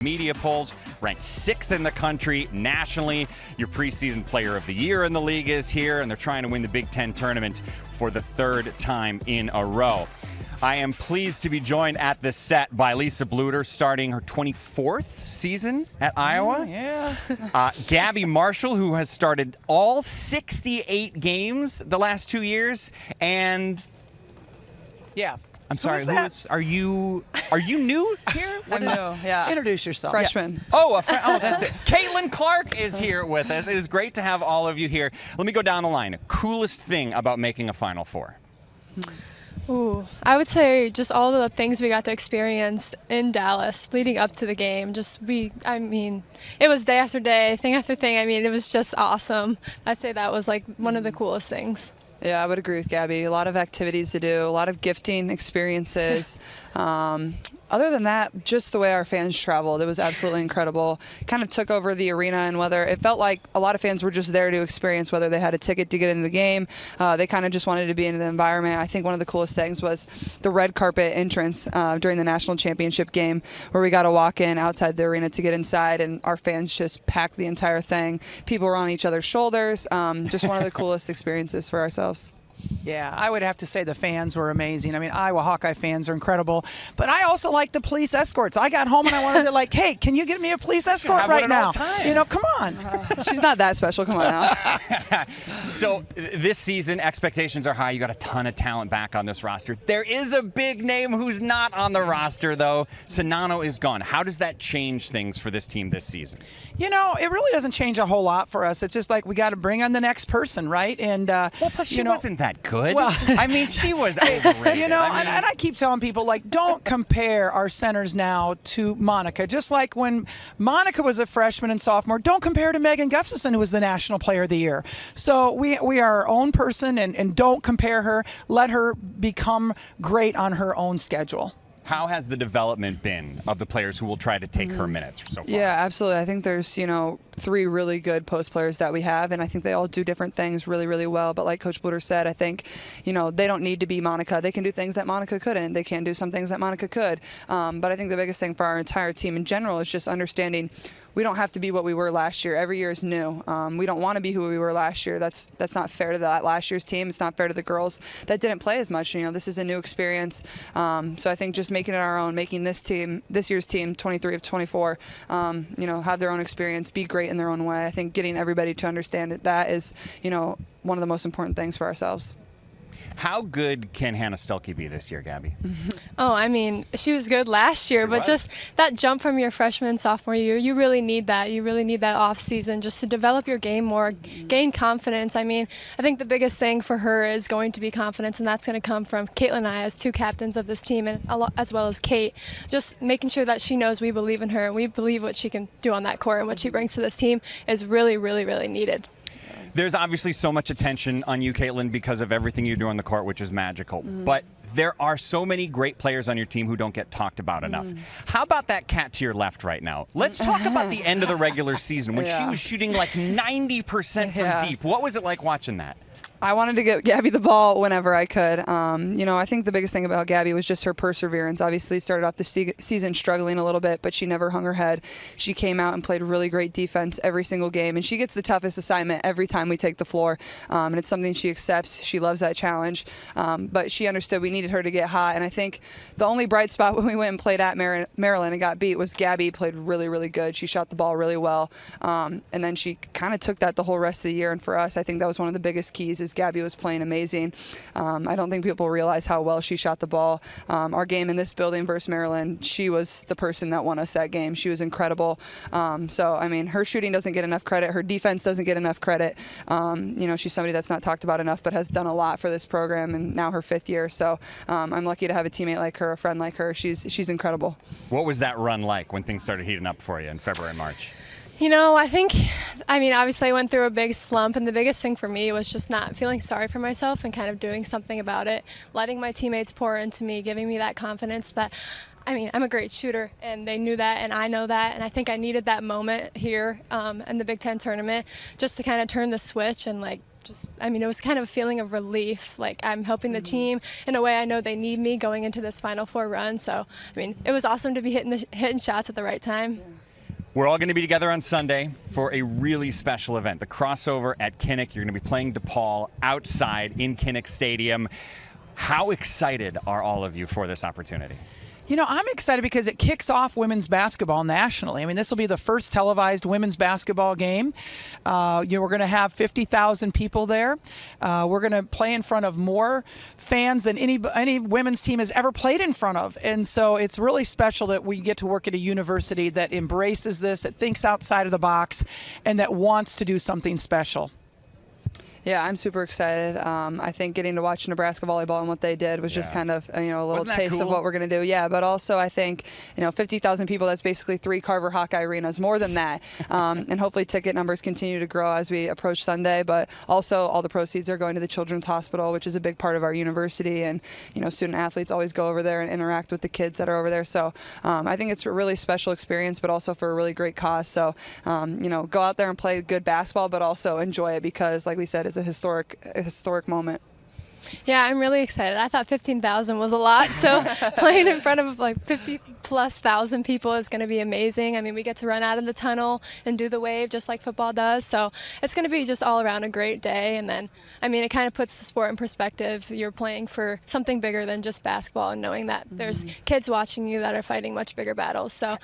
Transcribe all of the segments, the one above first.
Media polls, ranked 6th in the country nationally. Your preseason player of the year in the league is here, and they're trying to win the Big Ten tournament for the 3rd time in a row. I am pleased to be joined at the set by Lisa Bluter, starting her 24th season at Iowa. Yeah. Gabby Marshall, who has started all 68 games the last 2 years, and Yeah. I'm sorry, are you new here? I'm new, yeah. Introduce yourself. Freshman. Yeah. Oh, that's it. Caitlin Clark is here with us. It is great to have all of you here. Let me go down the line. Coolest thing about making a Final Four? Ooh, I would say just all the things we got to experience in Dallas leading up to the game. It was day after day, thing after thing. It was just awesome. I'd say that was like one of the coolest things. Yeah, I would agree with Gabby. A lot of activities to do, a lot of gifting experiences. Other than that, just the way our fans traveled, it was absolutely incredible. Kind of took over the arena, and whether it felt like a lot of fans were just there to experience, whether they had a ticket to get into the game, they kind of just wanted to be in the environment. I think one of the coolest things was the red carpet entrance during the national championship game, where we got to walk in outside the arena to get inside, and our fans just packed the entire thing. People were on each other's shoulders. Just one of the coolest experiences for ourselves. Yeah, I would have to say the fans were amazing. Iowa Hawkeye fans are incredible. But I also like the police escorts. I got home and I wanted to hey, can you get me a police escort right now? Come on. She's not that special. Come on now. So this season, expectations are high. You got a ton of talent back on this roster. There is a big name who's not on the roster, though. Sinano is gone. How does that change things for this team this season? It really doesn't change a whole lot for us. It's just like we got to bring on the next person, right? And plus she wasn't that good. Well, she was overrated. And I keep telling people, don't compare our centers now to Monica. Just like when Monica was a freshman and sophomore, don't compare to Megan Gustafson, who was the National Player of the Year. So we are our own person, and don't compare her. Let her become great on her own schedule. How has the development been of the players who will try to take her minutes so far? Yeah, absolutely. I think there's, 3 really good post players that we have, and I think they all do different things really, really well. But like Coach Bluter said, I think, they don't need to be Monica. They can do things that Monica couldn't. They can do some things that Monica could. But I think the biggest thing for our entire team in general is just understanding we don't have to be what we were last year. Every year is new. We don't want to be who we were last year. That's not fair to that last year's team. It's not fair to the girls that didn't play as much. This is a new experience. So I think just making it our own, making this year's team, 23 of 24, have their own experience, be great in their own way. I think getting everybody to understand that is, one of the most important things for ourselves. How good can Hannah Stuelke be this year, Gabby? She was good last year, but just that jump from your freshman and sophomore year, you really need that. You really need that off season just to develop your game more, gain confidence. I think the biggest thing for her is going to be confidence, and that's going to come from Caitlin and I as 2 captains of this team, and as well as Kate. Just making sure that she knows we believe in her and we believe what she can do on that court and what she brings to this team is really, really, really needed. There's obviously so much attention on you, Caitlin, because of everything you do on the court, which is magical. But there are so many great players on your team who don't get talked about enough. How about that cat to your left right now? Let's talk about the end of the regular season when she was shooting like 90% from deep. What was it like watching that? I wanted to get Gabby the ball whenever I could. I think the biggest thing about Gabby was just her perseverance. Obviously, started off the season struggling a little bit, but she never hung her head. She came out and played really great defense every single game, and she gets the toughest assignment every time we take the floor, and it's something she accepts. She loves that challenge, but she understood we needed her to get hot, and I think the only bright spot when we went and played at Maryland and got beat was Gabby played really, really good. She shot the ball really well, and then she kind of took that the whole rest of the year, and for us, I think that was one of the biggest keys is Gabby was playing amazing. I don't think people realize how well she shot the ball. Our game in this building versus Maryland, she was the person that won us that game. She was incredible. Her shooting doesn't get enough credit. Her defense doesn't get enough credit. She's somebody that's not talked about enough, but has done a lot for this program, and now her 5th year. So I'm lucky to have a teammate like her, a friend like her. She's incredible. What was that run like when things started heating up for you in February and March? Obviously I went through a big slump, and the biggest thing for me was just not feeling sorry for myself and kind of doing something about it, letting my teammates pour into me, giving me that confidence that, I'm a great shooter, and they knew that, and I know that, and I think I needed that moment here in the Big Ten tournament just to kind of turn the switch and it was kind of a feeling of relief. Like, I'm helping the team in a way I know they need me going into this Final Four run. So, it was awesome to be hitting shots at the right time. We're all going to be together on Sunday for a really special event, the crossover at Kinnick. You're going to be playing DePaul outside in Kinnick Stadium. How excited are all of you for this opportunity? I'm excited because it kicks off women's basketball nationally. This will be the first televised women's basketball game. We're going to have 50,000 people there. We're going to play in front of more fans than any women's team has ever played in front of. And so it's really special that we get to work at a university that embraces this, that thinks outside of the box, and that wants to do something special. Yeah, I'm super excited. I think getting to watch Nebraska volleyball and what they did was just kind of, a little taste of what we're going to do. Yeah, but also I think, 50,000 people, that's basically 3 Carver Hawkeye arenas, more than that. And hopefully ticket numbers continue to grow as we approach Sunday. But also all the proceeds are going to the Children's Hospital, which is a big part of our university. And, student athletes always go over there and interact with the kids that are over there. So I think it's a really special experience, but also for a really great cause. So, go out there and play good basketball, but also enjoy it because, like we said, it's a historic moment. Yeah, I'm really excited. I thought 15,000 was a lot, so playing in front of like 50+ thousand people is going to be amazing. We get to run out of the tunnel and do the wave just like football does, so it's going to be just all around a great day. And then, it kind of puts the sport in perspective. You're playing for something bigger than just basketball, and knowing that there's kids watching you that are fighting much bigger battles. So.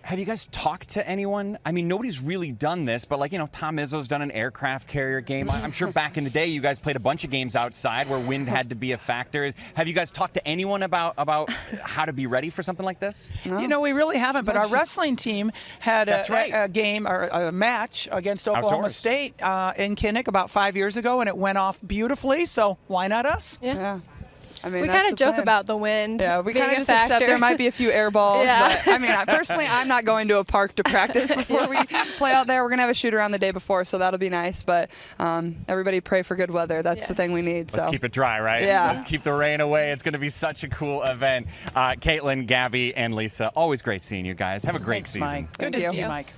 Have you guys talked to anyone? Nobody's really done this, but Tom Izzo's done an aircraft carrier game. I'm sure back in the day you guys played a bunch of games outside where wind had to be a factor. Have you guys talked to anyone about how to be ready for something like this? No. We really haven't, but our wrestling team had a game or a match against Oklahoma State in Kinnick about 5 years ago, and it went off beautifully, so why not us? Yeah. We kind of joke about the wind. Yeah, we kind of just accept there might be a few air balls. Yeah. But, personally, I'm not going to a park to practice before we play out there. We're going to have a shoot around the day before, so that'll be nice. But everybody pray for good weather. That's the thing we need. Let's keep it dry, right? Yeah. Let's keep the rain away. It's going to be such a cool event. Caitlin, Gabby, and Lisa, always great seeing you guys. Have a great season. Mike. Good to see you, Mike.